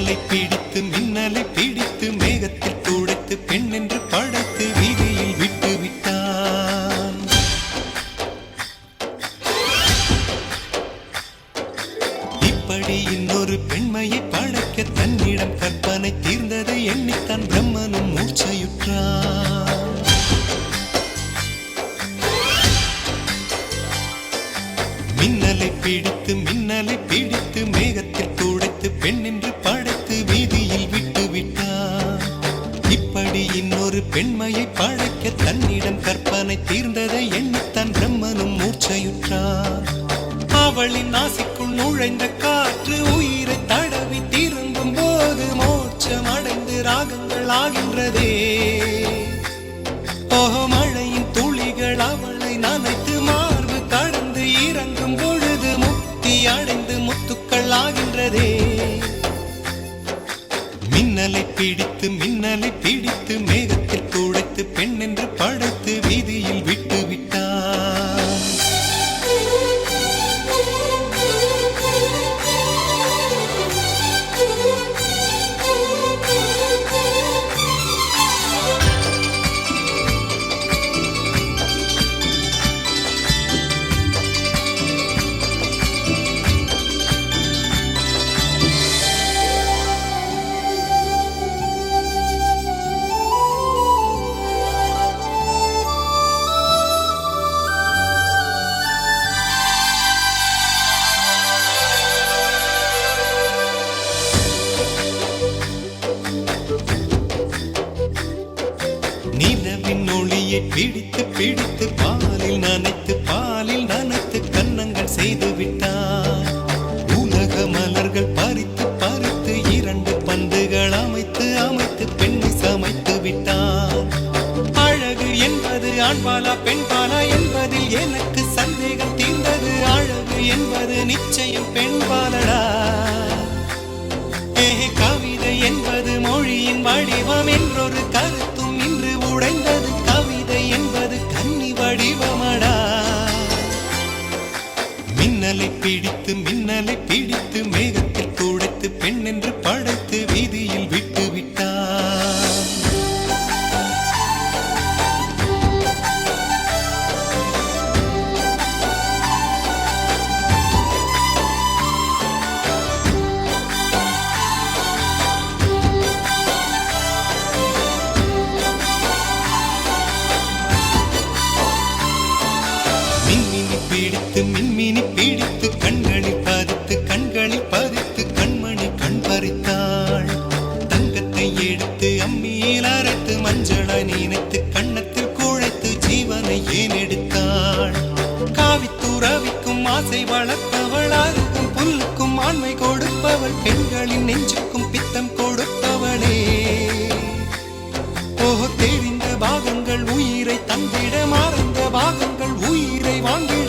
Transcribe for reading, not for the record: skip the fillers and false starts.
மின்னலை பிடித்து மேகத்தில் துடைத்து பெண் என்று படைத்து வீதியில் விட்டு விட்டான். இப்படி இன்னொரு பெண்மையை படைக்க தன்னிடம் கற்பனை தீர்ந்ததை எண்ணித்தான் பிரம்மனும் மூர்ச்சையுற்றான். மின்னலை பிடித்து மேகத்தில் துடைத்து பெண் என்று படைத்து வீதியில் விட்டு விட்டான். இப்படி இன்னொரு பெண்மையை படைக்க தன்னிடம் கற்பனை தீர்ந்ததை எண்ணித்தான் பிரம்மனும் மூர்ச்சையுற்றான். அவளின் நாசிக்குள் நுழைந்த காற்று உயிரை தடவி திரும்பும் போது மோட்சம் அடைந்து ராகங்கள் ஆகின்றதே. ஓஹோ, மழையின் துளிகள் அவளை நனைத்து மார்பு கடந்து இறங்கும் பொழுது முக்தி அடைந்து முத்துக்கள் ஆகின்றதே. மின்னலை பிடித்து மேகத்தில் துடைத்து பெண் என்று படைத்து வீதியில் விட்டு விட்டான். நிலவின் ஒளியை பிடித்து பாலில் நனைத்து கன்னங்கள் செய்து விட்டான். உலக மலர்கள் பறித்து இரண்டு பந்துகள் அமைத்து பெண்ணை சமைத்து விட்டான். அழகு என்பது ஆண்பாலா பெண்பாலா என்பதில் எனக்கு சந்தேகம் தீர்ந்தது. அழகு என்பது நிச்சயம் பெண்பாலடா. கவிதை என்பது மொழியின் வடிவம் என்றொரு கருத்தும் இன்று உடைந்தது. கவிதை என்பது கன்னி வடிவமடா. மின்னலை பிடித்து மேகத்தில் துடைத்து பெண் என்று படைத்து வீதியில் விட்டு விட்டான். மின்மினி பிடித்து கண்களில் பதித்து கண்மணி கண் பறித்தாள். தங்கத்தை எடுத்து அம்மியில் அரைத்து மஞ்சளை நினைத்து கண்ணத்தில் குழைத்து ஜீவனை ஏன் எடுத்தாள். காவித்துறவிக்கும் ஆசை வளர்த்தவள், அருகும் புல்லுக்கும் ஆண்மை கொடுப்பவள், பெண்களின் நெஞ்சுக்கும் பித்தம் கொடுப்பவளே. ஓஹோ, தெரிந்த பாகங்கள் உயிரை தந்திட, மறந்த பாகங்கள் உயிரை வாங்கிட